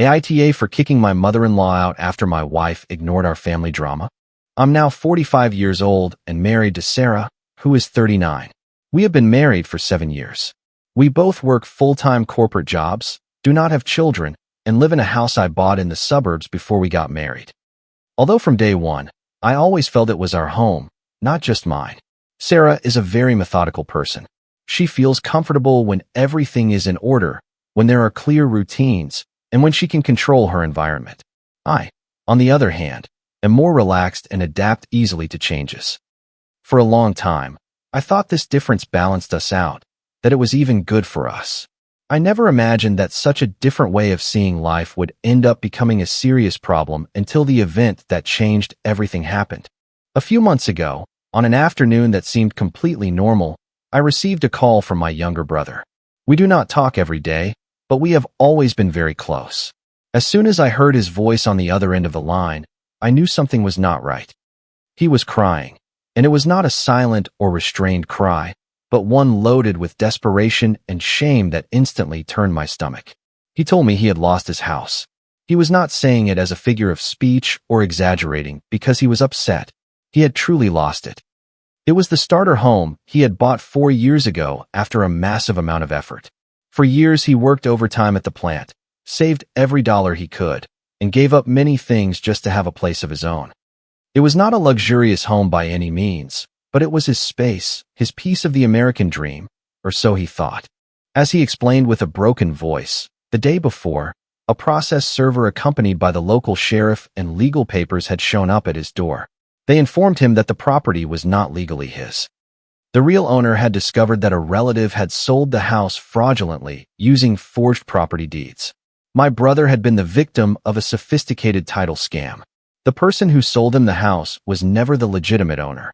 AITA for kicking my mother-in-law out after my wife ignored our family drama. I'm now 45 years old and married to Sarah, who is 39. We have been married for 7 years. We both work full-time corporate jobs, do not have children, and live in a house I bought in the suburbs before we got married. Although from day one, I always felt it was our home, not just mine. Sarah is a very methodical person. She feels comfortable when everything is in order, when there are clear routines, and when she can control her environment. I, on the other hand, am more relaxed and adapt easily to changes. For a long time, I thought this difference balanced us out, that it was even good for us. I never imagined that such a different way of seeing life would end up becoming a serious problem until the event that changed everything happened. A few months ago, on an afternoon that seemed completely normal, I received a call from my younger brother. We do not talk every day, but we have always been very close. As soon as I heard his voice on the other end of the line, I knew something was not right. He was crying, and it was not a silent or restrained cry, but one loaded with desperation and shame that instantly turned my stomach. He told me he had lost his house. He was not saying it as a figure of speech or exaggerating because he was upset. He had truly lost it. It was the starter home he had bought 4 years ago after a massive amount of effort. For years he worked overtime at the plant, saved every dollar he could, and gave up many things just to have a place of his own. It was not a luxurious home by any means, but it was his space, his piece of the American dream, or so he thought. As he explained with a broken voice, the day before, a process server accompanied by the local sheriff and legal papers had shown up at his door. They informed him that the property was not legally his. The real owner had discovered that a relative had sold the house fraudulently using forged property deeds. My brother had been the victim of a sophisticated title scam. The person who sold him the house was never the legitimate owner.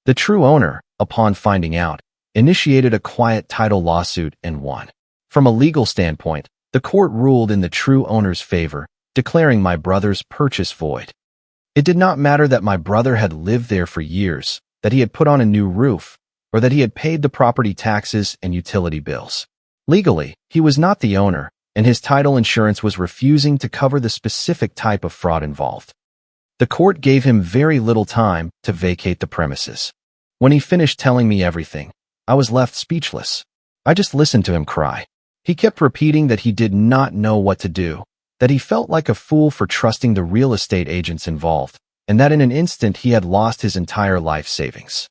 The true owner, upon finding out, initiated a quiet title lawsuit and won. From a legal standpoint, the court ruled in the true owner's favor, declaring my brother's purchase void. It did not matter that my brother had lived there for years, that he had put on a new roof, or that he had paid the property taxes and utility bills. Legally, he was not the owner, and his title insurance was refusing to cover the specific type of fraud involved. The court gave him very little time to vacate the premises. When he finished telling me everything, I was left speechless. I just listened to him cry. He kept repeating that he did not know what to do, that he felt like a fool for trusting the real estate agents involved, and that in an instant he had lost his entire life savings.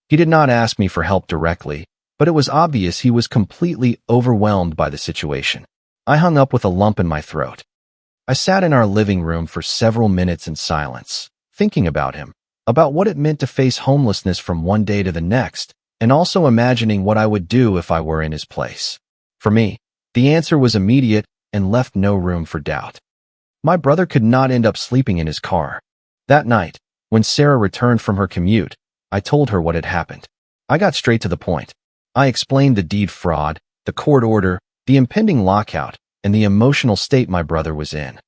He did not ask me for help directly, but it was obvious he was completely overwhelmed by the situation. I hung up with a lump in my throat. I sat in our living room for several minutes in silence, thinking about him, about what it meant to face homelessness from one day to the next, and also imagining what I would do if I were in his place. For me, the answer was immediate and left no room for doubt. My brother could not end up sleeping in his car. That night, when Sarah returned from her commute, I told her what had happened. I got straight to the point. I explained the deed fraud, the court order, the impending lockout, and the emotional state my brother was in.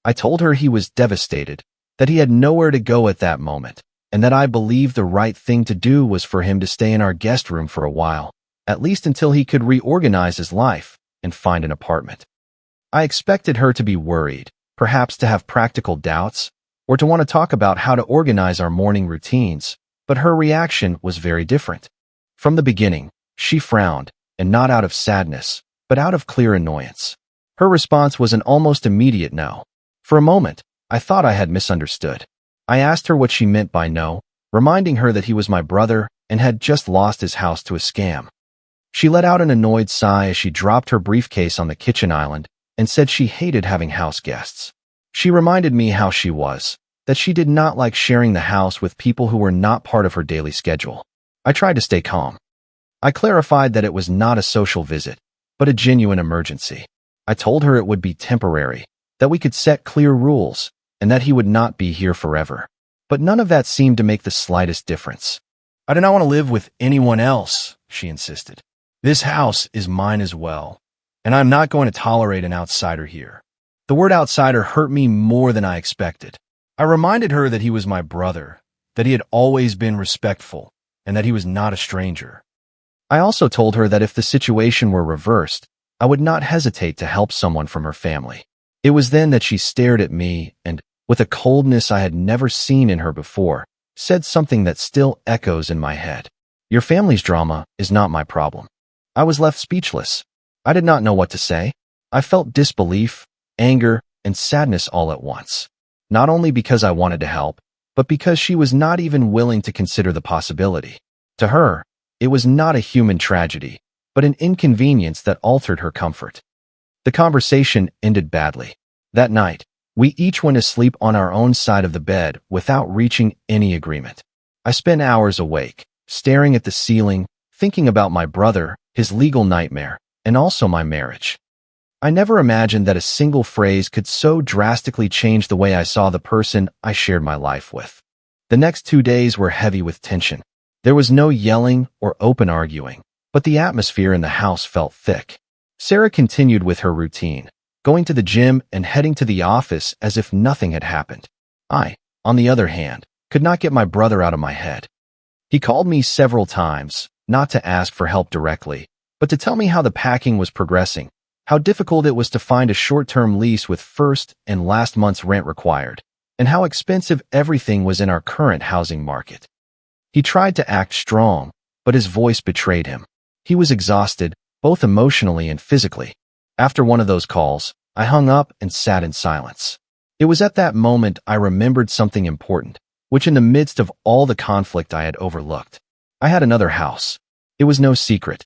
I told her he was devastated, that he had nowhere to go at that moment, and that I believed the right thing to do was for him to stay in our guest room for a while, at least until he could reorganize his life and find an apartment. I expected her to be worried, perhaps to have practical doubts, or to want to talk about how to organize our morning routines, but her reaction was very different. From the beginning, she frowned, and not out of sadness, but out of clear annoyance. Her response was an almost immediate no. For a moment, I thought I had misunderstood. I asked her what she meant by no, reminding her that he was my brother and had just lost his house to a scam. She let out an annoyed sigh as she dropped her briefcase on the kitchen island and said she hated having house guests. She reminded me how she was, that she did not like sharing the house with people who were not part of her daily schedule. I tried to stay calm. I clarified that it was not a social visit, but a genuine emergency. I told her it would be temporary, that we could set clear rules, and that he would not be here forever. But none of that seemed to make the slightest difference. I do not want to live with anyone else, she insisted. This house is mine as well, and I'm not going to tolerate an outsider here. The word outsider hurt me more than I expected. I reminded her that he was my brother, that he had always been respectful, and that he was not a stranger. I also told her that if the situation were reversed, I would not hesitate to help someone from her family. It was then that she stared at me and, with a coldness I had never seen in her before, said something that still echoes in my head. Your family's drama is not my problem. I was left speechless. I did not know what to say. I felt disbelief, anger, and sadness all at once. Not only because I wanted to help, but because she was not even willing to consider the possibility. To her, it was not a human tragedy, but an inconvenience that altered her comfort. The conversation ended badly. That night, we each went to sleep on our own side of the bed without reaching any agreement. I spent hours awake, staring at the ceiling, thinking about my brother, his legal nightmare, and also my marriage. I never imagined that a single phrase could so drastically change the way I saw the person I shared my life with. The next 2 days were heavy with tension. There was no yelling or open arguing, but the atmosphere in the house felt thick. Sarah continued with her routine, going to the gym and heading to the office as if nothing had happened. I, on the other hand, could not get my brother out of my head. He called me several times, not to ask for help directly, but to tell me how the packing was progressing, how difficult it was to find a short-term lease with first and last month's rent required, and how expensive everything was in our current housing market. He tried to act strong, but his voice betrayed him. He was exhausted, both emotionally and physically. After one of those calls, I hung up and sat in silence. It was at that moment I remembered something important, which in the midst of all the conflict I had overlooked. I had another house. It was no secret.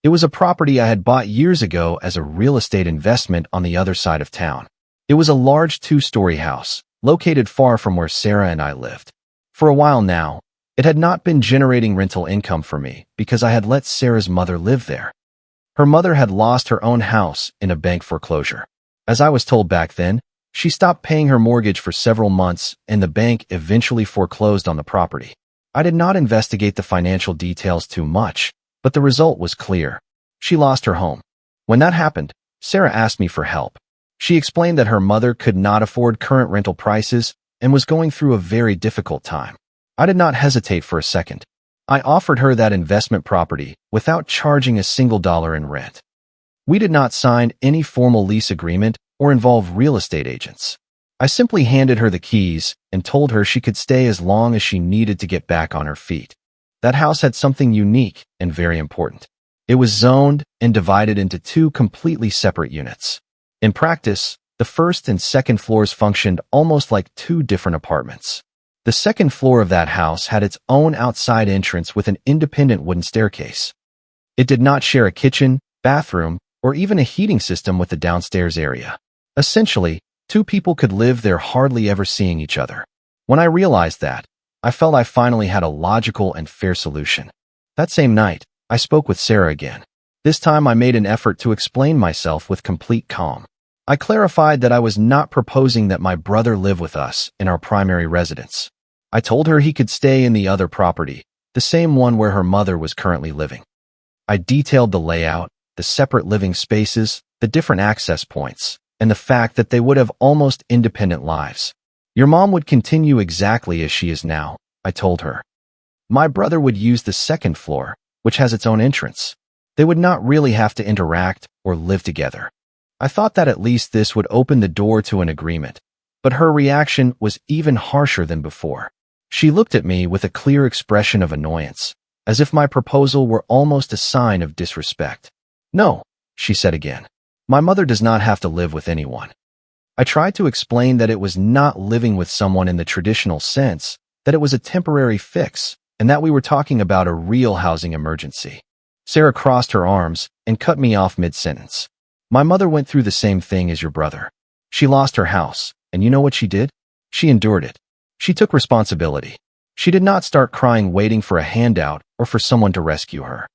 It was a property I had bought years ago as a real estate investment on the other side of town. It was a large 2-story house, located far from where Sarah and I lived. For a while now, it had not been generating rental income for me because I had let Sarah's mother live there. Her mother had lost her own house in a bank foreclosure. As I was told back then, she stopped paying her mortgage for several months and the bank eventually foreclosed on the property. I did not investigate the financial details too much, but the result was clear. She lost her home. When that happened, Sarah asked me for help. She explained that her mother could not afford current rental prices and was going through a very difficult time. I did not hesitate for a second. I offered her that investment property without charging a single dollar in rent. We did not sign any formal lease agreement or involve real estate agents. I simply handed her the keys and told her she could stay as long as she needed to get back on her feet. That house had something unique and very important. It was zoned and divided into 2 completely separate units. In practice, the first and second floors functioned almost like 2 different apartments. The second floor of that house had its own outside entrance with an independent wooden staircase. It did not share a kitchen, bathroom, or even a heating system with the downstairs area. Essentially, 2 people could live there hardly ever seeing each other. When I realized that, I felt I finally had a logical and fair solution. That same night, I spoke with Sarah again. This time I made an effort to explain myself with complete calm. I clarified that I was not proposing that my brother live with us in our primary residence. I told her he could stay in the other property, the same one where her mother was currently living. I detailed the layout, the separate living spaces, the different access points, and the fact that they would have almost independent lives. Your mom would continue exactly as she is now, I told her. My brother would use the second floor, which has its own entrance. They would not really have to interact or live together. I thought that at least this would open the door to an agreement, but her reaction was even harsher than before. She looked at me with a clear expression of annoyance, as if my proposal were almost a sign of disrespect. No, she said again. My mother does not have to live with anyone. I tried to explain that it was not living with someone in the traditional sense, that it was a temporary fix, and that we were talking about a real housing emergency. Sarah crossed her arms and cut me off mid-sentence. My mother went through the same thing as your brother. She lost her house, and you know what she did? She endured it. She took responsibility. She did not start crying waiting for a handout or for someone to rescue her.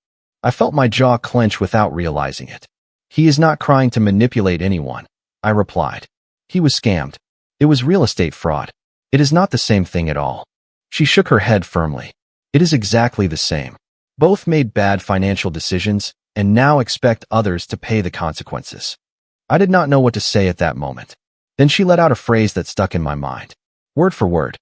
I felt my jaw clench without realizing it. He is not crying to manipulate anyone, I replied. He was scammed. It was real estate fraud. It is not the same thing at all. She shook her head firmly. It is exactly the same. Both made bad financial decisions and now expect others to pay the consequences. I did not know what to say at that moment. Then she let out a phrase that stuck in my mind. Word for word.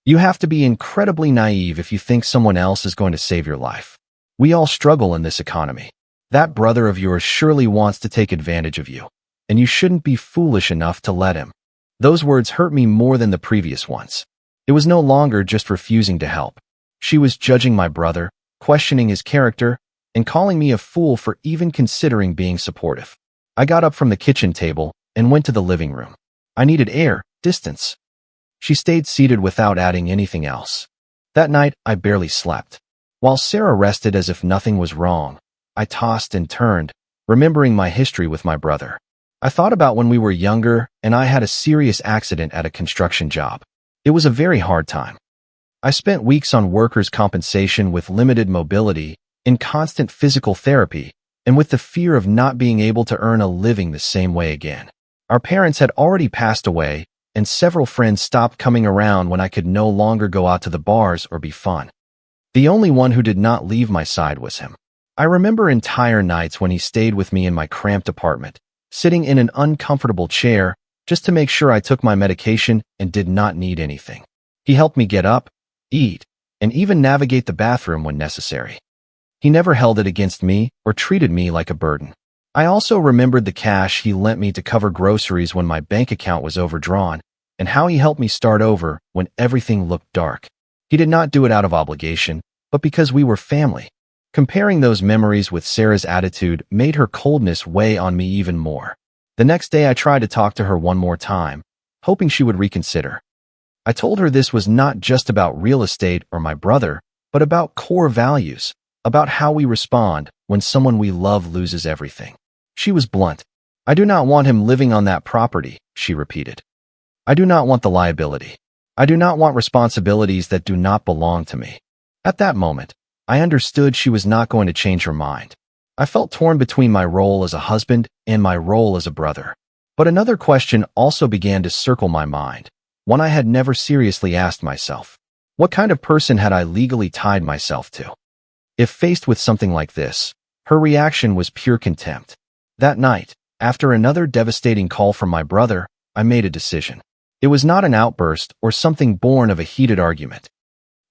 You have to be incredibly naive if you think someone else is going to save your life. We all struggle in this economy. That brother of yours surely wants to take advantage of you. and you shouldn't be foolish enough to let him. Those words hurt me more than the previous ones. It was no longer just refusing to help. She was judging my brother, questioning his character, and calling me a fool for even considering being supportive. I got up from the kitchen table and went to the living room. I needed air, distance. She stayed seated without adding anything else. That night, I barely slept. While Sarah rested as if nothing was wrong, I tossed and turned, remembering my history with my brother. I thought about when we were younger and I had a serious accident at a construction job. It was a very hard time. I spent weeks on workers' compensation with limited mobility, in constant physical therapy, and with the fear of not being able to earn a living the same way again. Our parents had already passed away, and several friends stopped coming around when I could no longer go out to the bars or be fun. The only one who did not leave my side was him. I remember entire nights when he stayed with me in my cramped apartment, sitting in an uncomfortable chair just to make sure I took my medication and did not need anything. He helped me get up, eat, and even navigate the bathroom when necessary. He never held it against me or treated me like a burden. I also remembered the cash he lent me to cover groceries when my bank account was overdrawn, and how he helped me start over when everything looked dark. He did not do it out of obligation, but because we were family. Comparing those memories with Sarah's attitude made her coldness weigh on me even more. The next day I tried to talk to her one more time, hoping she would reconsider. I told her this was not just about real estate or my brother, but about core values, about how we respond when someone we love loses everything. She was blunt. "I do not want him living on that property," she repeated. "I do not want the liability. I do not want responsibilities that do not belong to me." At that moment, I understood she was not going to change her mind. I felt torn between my role as a husband and my role as a brother. But another question also began to circle my mind, one I had never seriously asked myself. What kind of person had I legally tied myself to? If faced with something like this, her reaction was pure contempt. That night, after another devastating call from my brother, I made a decision. It was not an outburst or something born of a heated argument.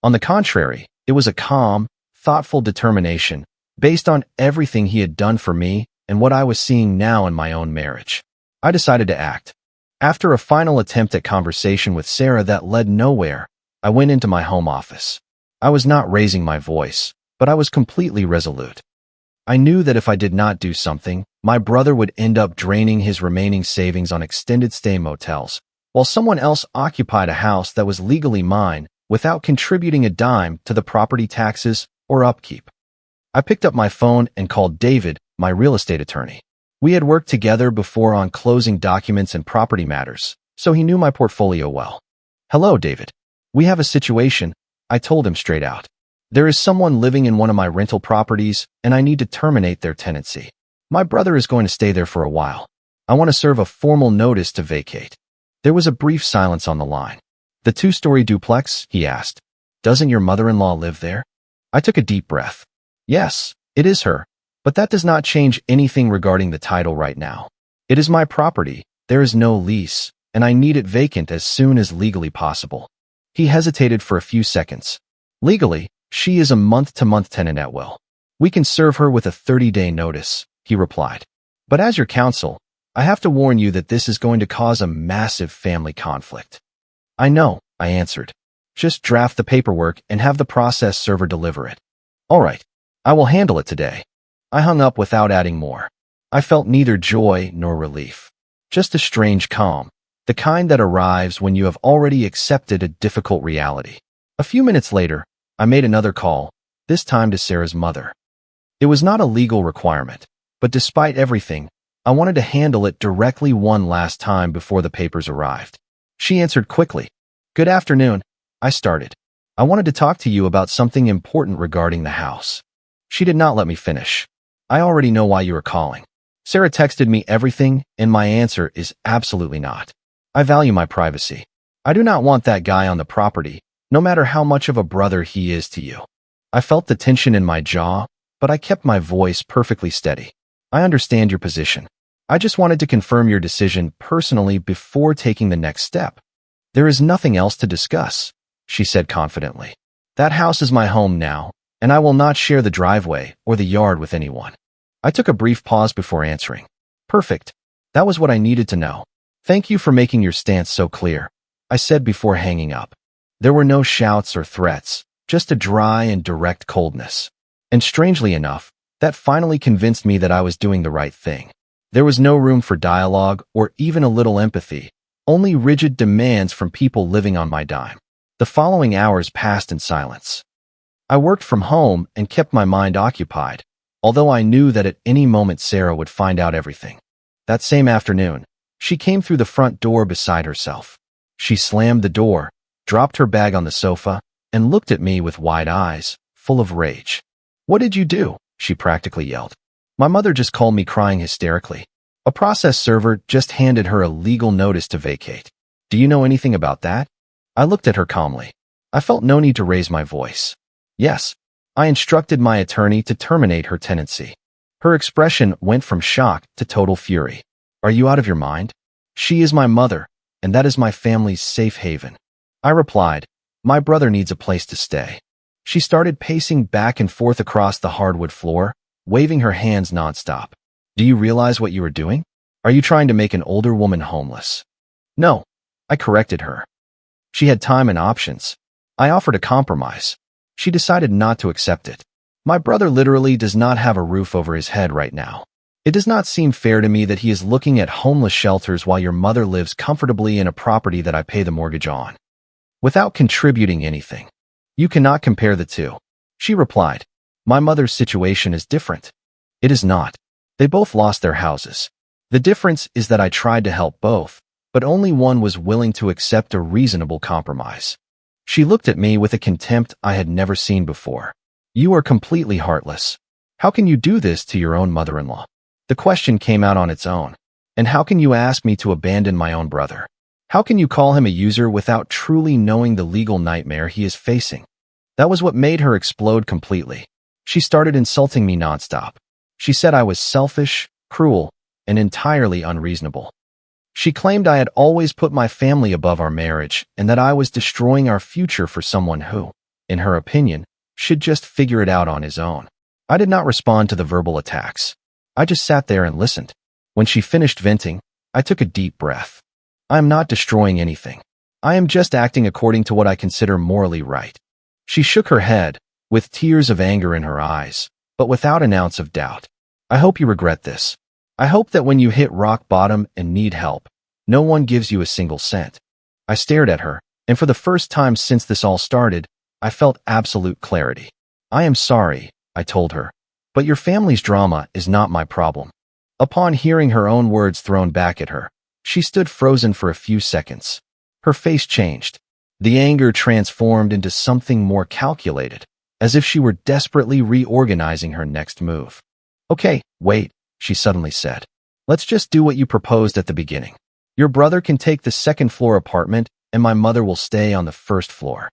On the contrary, it was a calm, thoughtful determination based on everything he had done for me and what I was seeing now in my own marriage. I decided to act. After a final attempt at conversation with Sarah that led nowhere, I went into my home office. I was not raising my voice, but I was completely resolute. I knew that if I did not do something, my brother would end up draining his remaining savings on extended stay motels, while someone else occupied a house that was legally mine without contributing a dime to the property taxes or upkeep. I picked up my phone and called David, my real estate attorney. We had worked together before on closing documents and property matters, so he knew my portfolio well. "Hello, David. We have a situation," I told him straight out. "There is someone living in one of my rental properties, and I need to terminate their tenancy. My brother is going to stay there for a while. I want to serve a formal notice to vacate." There was a brief silence on the line. "The two-story duplex?" he asked. "Doesn't your mother-in-law live there?" I took a deep breath. "Yes, it is her, but that does not change anything regarding the title right now. It is my property, there is no lease, and I need it vacant as soon as legally possible." He hesitated for a few seconds. "Legally, she is a month-to-month tenant at will. We can serve her with a 30-day notice," he replied. "But as your counsel, I have to warn you that this is going to cause a massive family conflict." "I know," I answered. "Just draft the paperwork and have the process server deliver it." "All right, I will handle it today." I hung up without adding more. I felt neither joy nor relief. Just a strange calm, the kind that arrives when you have already accepted a difficult reality. A few minutes later, I made another call, this time to Sarah's mother. It was not a legal requirement, but despite everything, I wanted to handle it directly one last time before the papers arrived. She answered quickly. "Good afternoon," I started. "I wanted to talk to you about something important regarding the house." She did not let me finish. "I already know why you are calling. Sarah texted me everything, and my answer is absolutely not. I value my privacy. I do not want that guy on the property, no matter how much of a brother he is to you." I felt the tension in my jaw, but I kept my voice perfectly steady. "I understand your position. I just wanted to confirm your decision personally before taking the next step." "There is nothing else to discuss," she said confidently. "That house is my home now, and I will not share the driveway or the yard with anyone." I took a brief pause before answering. "Perfect. That was what I needed to know. Thank you for making your stance so clear, I said before hanging up. There were no shouts or threats, just a dry and direct coldness. And strangely enough, that finally convinced me that I was doing the right thing. There was no room for dialogue or even a little empathy, only rigid demands from people living on my dime. The following hours passed in silence. I worked from home and kept my mind occupied, although I knew that at any moment Sarah would find out everything. That same afternoon, she came through the front door beside herself. She slammed the door, dropped her bag on the sofa, and looked at me with wide eyes, full of rage. "What did you do?" she practically yelled. "My mother just called me crying hysterically. A process server just handed her a legal notice to vacate. Do you know anything about that?" I looked at her calmly. I felt no need to raise my voice. Yes, I instructed my attorney to terminate her tenancy. Her expression went from shock to total fury. "Are you out of your mind? She is my mother, and that is my family's safe haven." I replied, "My brother needs a place to stay." She started pacing back and forth across the hardwood floor, waving her hands nonstop. "Do you realize what you are doing? Are you trying to make an older woman homeless?" "No," I corrected her. She had time and options. I offered a compromise. She decided not to accept it. My brother literally does not have a roof over his head right now. It does not seem fair to me that he is looking at homeless shelters while your mother lives comfortably in a property that I pay the mortgage on, without contributing anything. "You cannot compare the two," she replied. "My mother's situation is different." It is not. They both lost their houses. The difference is that I tried to help both, but only one was willing to accept a reasonable compromise. She looked at me with a contempt I had never seen before. "You are completely heartless. How can you do this to your own mother-in-law?" The question came out on its own. "And how can you ask me to abandon my own brother? How can you call him a user without truly knowing the legal nightmare he is facing?" That was what made her explode completely. She started insulting me nonstop. She said I was selfish, cruel, and entirely unreasonable. She claimed I had always put my family above our marriage and that I was destroying our future for someone who, in her opinion, should just figure it out on his own. I did not respond to the verbal attacks. I just sat there and listened. When she finished venting, I took a deep breath. I am not destroying anything. I am just acting according to what I consider morally right. She shook her head, with tears of anger in her eyes, but without an ounce of doubt. "I hope you regret this. I hope that when you hit rock bottom and need help, no one gives you a single cent." I stared at her, and for the first time since this all started, I felt absolute clarity. "I am sorry," I told her, "but your family's drama is not my problem." Upon hearing her own words thrown back at her, she stood frozen for a few seconds. Her face changed. The anger transformed into something more calculated, as if she were desperately reorganizing her next move. "Okay, wait," she suddenly said. "Let's just do what you proposed at the beginning. Your brother can take the second-floor apartment, and my mother will stay on the first floor."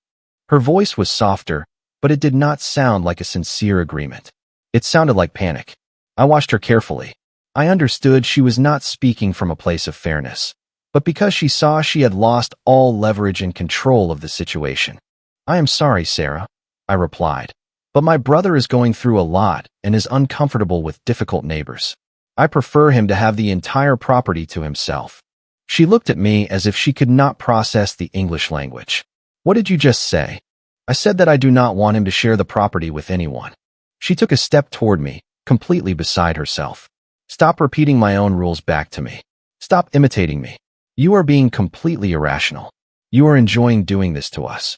Her voice was softer, but it did not sound like a sincere agreement. It sounded like panic. I watched her carefully. I understood she was not speaking from a place of fairness, but because she saw she had lost all leverage and control of the situation. "I am sorry, Sarah," I replied, "but my brother is going through a lot and is uncomfortable with difficult neighbors. I prefer him to have the entire property to himself." She looked at me as if she could not process the English language. "What did you just say?" "I said that I do not want him to share the property with anyone." She took a step toward me, completely beside herself. "Stop repeating my own rules back to me. Stop imitating me. You are being completely irrational. You are enjoying doing this to us."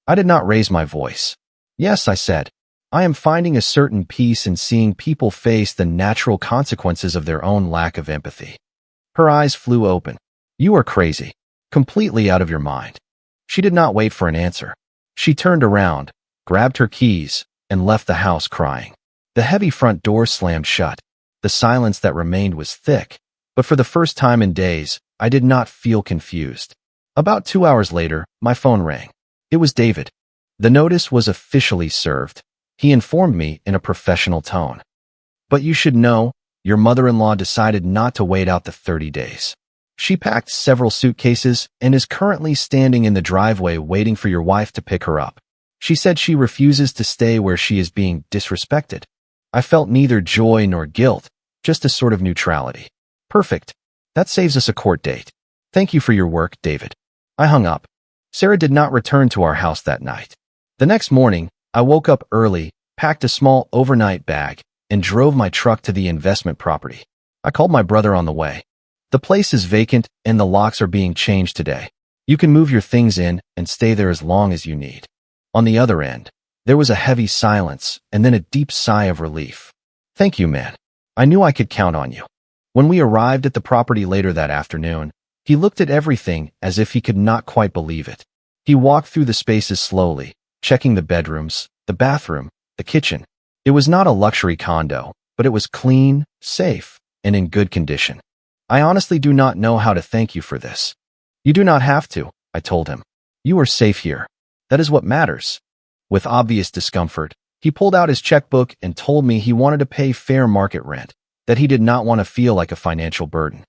I did not raise my voice. "Yes," I said. "I am finding a certain peace in seeing people face the natural consequences of their own lack of empathy." Her eyes flew open. "You are crazy. Completely out of your mind." She did not wait for an answer. She turned around, grabbed her keys, and left the house crying. The heavy front door slammed shut. The silence that remained was thick, but for the first time in days, I did not feel confused. About 2 hours later, my phone rang. It was David. The notice was officially served. He informed me in a professional tone. "But you should know, your mother-in-law decided not to wait out the 30 days. She packed several suitcases and is currently standing in the driveway waiting for your wife to pick her up. She said she refuses to stay where she is being disrespected." I felt neither joy nor guilt, just a sort of neutrality. Perfect. That saves us a court date. Thank you for your work, David. I hung up. Sarah did not return to our house that night. The next morning, I woke up early, packed a small overnight bag, and drove my truck to the investment property. I called my brother on the way. The place is vacant and the locks are being changed today. You can move your things in and stay there as long as you need. On the other end, there was a heavy silence and then a deep sigh of relief. Thank you, man. I knew I could count on you. When we arrived at the property later that afternoon, he looked at everything as if he could not quite believe it. He walked through the spaces slowly, checking the bedrooms, the bathroom, the kitchen. It was not a luxury condo, but it was clean, safe, and in good condition. I honestly do not know how to thank you for this. You do not have to, I told him. You are safe here. That is what matters. With obvious discomfort, he pulled out his checkbook and told me he wanted to pay fair market rent, that he did not want to feel like a financial burden.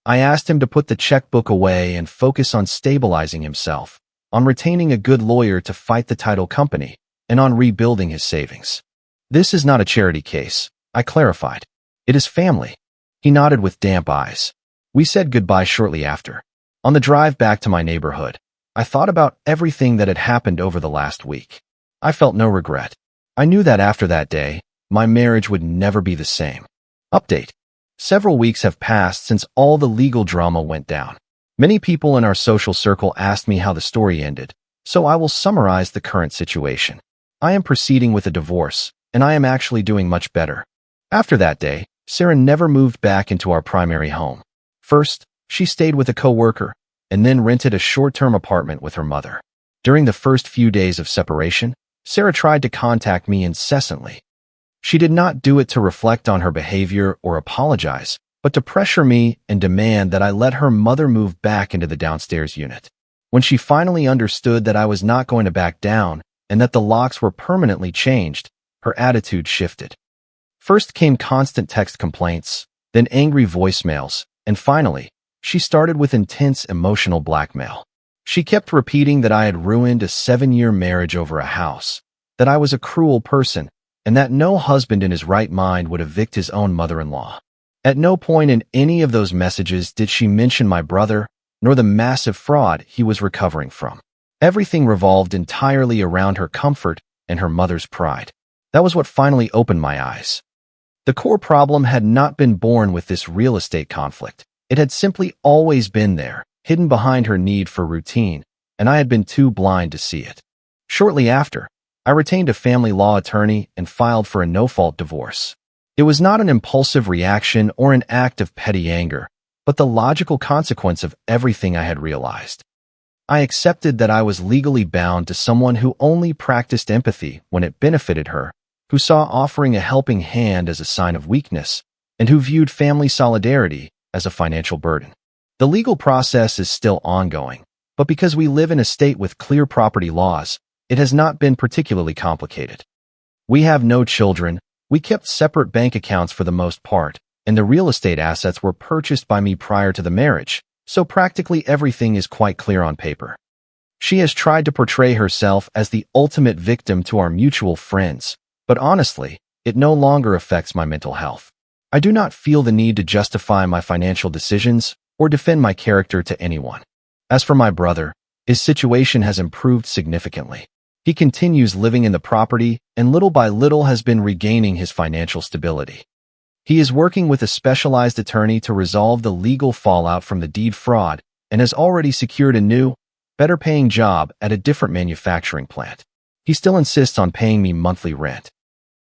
I asked him to put the checkbook away and focus on stabilizing himself, on retaining a good lawyer to fight the title company, and on rebuilding his savings. This is not a charity case, I clarified. It is family. He nodded with damp eyes. We said goodbye shortly after. On the drive back to my neighborhood, I thought about everything that had happened over the last week. I felt no regret. I knew that after that day, my marriage would never be the same. Update. Several weeks have passed since all the legal drama went down. Many people in our social circle asked me how the story ended, so I will summarize the current situation. I am proceeding with a divorce, and I am actually doing much better. After that day, Sarah never moved back into our primary home. First, she stayed with a coworker, and then rented a short-term apartment with her mother. During the first few days of separation, Sarah tried to contact me incessantly. She did not do it to reflect on her behavior or apologize, but to pressure me and demand that I let her mother move back into the downstairs unit. When she finally understood that I was not going to back down and that the locks were permanently changed, her attitude shifted. First came constant text complaints, then angry voicemails, and finally, she started with intense emotional blackmail. She kept repeating that I had ruined a 7-year marriage over a house, that I was a cruel person, and that no husband in his right mind would evict his own mother-in-law. At no point in any of those messages did she mention my brother, nor the massive fraud he was recovering from. Everything revolved entirely around her comfort and her mother's pride. That was what finally opened my eyes. The core problem had not been born with this real estate conflict. It had simply always been there, hidden behind her need for routine, and I had been too blind to see it. Shortly after, I retained a family law attorney and filed for a no-fault divorce. It was not an impulsive reaction or an act of petty anger, but the logical consequence of everything I had realized. I accepted that I was legally bound to someone who only practiced empathy when it benefited her, who saw offering a helping hand as a sign of weakness, and who viewed family solidarity as a financial burden. The legal process is still ongoing, but because we live in a state with clear property laws, it has not been particularly complicated. We have no children, we kept separate bank accounts for the most part, and the real estate assets were purchased by me prior to the marriage, so practically everything is quite clear on paper. She has tried to portray herself as the ultimate victim to our mutual friends, but honestly, it no longer affects my mental health. I do not feel the need to justify my financial decisions or defend my character to anyone. As for my brother, his situation has improved significantly. He continues living in the property and little by little has been regaining his financial stability. He is working with a specialized attorney to resolve the legal fallout from the deed fraud and has already secured a new, better-paying job at a different manufacturing plant. He still insists on paying me monthly rent.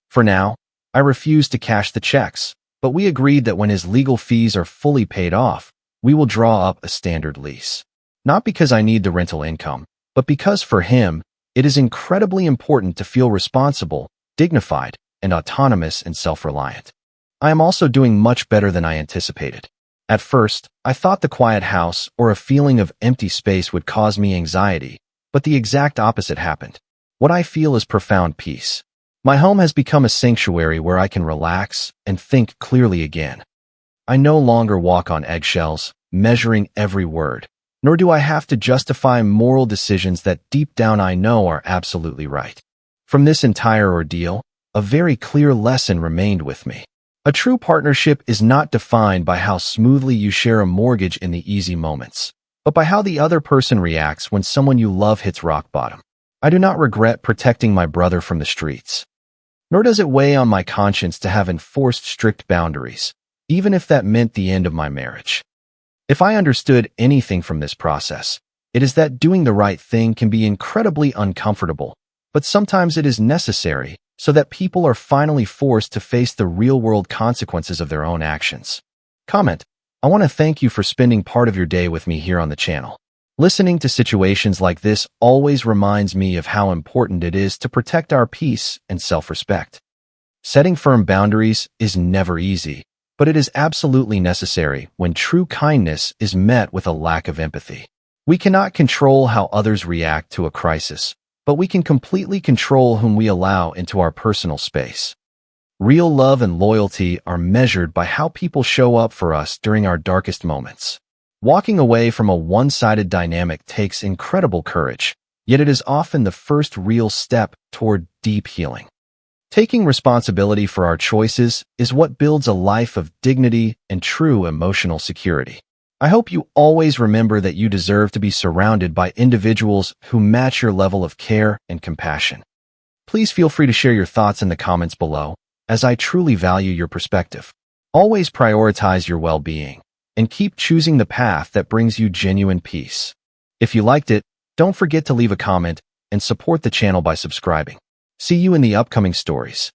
For now, I refuse to cash the checks, but we agreed that when his legal fees are fully paid off, we will draw up a standard lease. Not because I need the rental income, but because for him, it is incredibly important to feel responsible, dignified, and autonomous and self-reliant. I am also doing much better than I anticipated. At first, I thought the quiet house or a feeling of empty space would cause me anxiety, but the exact opposite happened. What I feel is profound peace. My home has become a sanctuary where I can relax and think clearly again. I no longer walk on eggshells, measuring every word, nor do I have to justify moral decisions that deep down I know are absolutely right. From this entire ordeal, a very clear lesson remained with me. A true partnership is not defined by how smoothly you share a mortgage in the easy moments, but by how the other person reacts when someone you love hits rock bottom. I do not regret protecting my brother from the streets. Nor does it weigh on my conscience to have enforced strict boundaries, even if that meant the end of my marriage. If I understood anything from this process, it is that doing the right thing can be incredibly uncomfortable, but sometimes it is necessary so that people are finally forced to face the real-world consequences of their own actions. Comment: I want to thank you for spending part of your day with me here on the channel. Listening to situations like this always reminds me of how important it is to protect our peace and self-respect. Setting firm boundaries is never easy, but it is absolutely necessary when true kindness is met with a lack of empathy. We cannot control how others react to a crisis, but we can completely control whom we allow into our personal space. Real love and loyalty are measured by how people show up for us during our darkest moments. Walking away from a one-sided dynamic takes incredible courage, yet it is often the first real step toward deep healing. Taking responsibility for our choices is what builds a life of dignity and true emotional security. I hope you always remember that you deserve to be surrounded by individuals who match your level of care and compassion. Please feel free to share your thoughts in the comments below, as I truly value your perspective. Always prioritize your well-being and keep choosing the path that brings you genuine peace. If you liked it, don't forget to leave a comment and support the channel by subscribing. See you in the upcoming stories.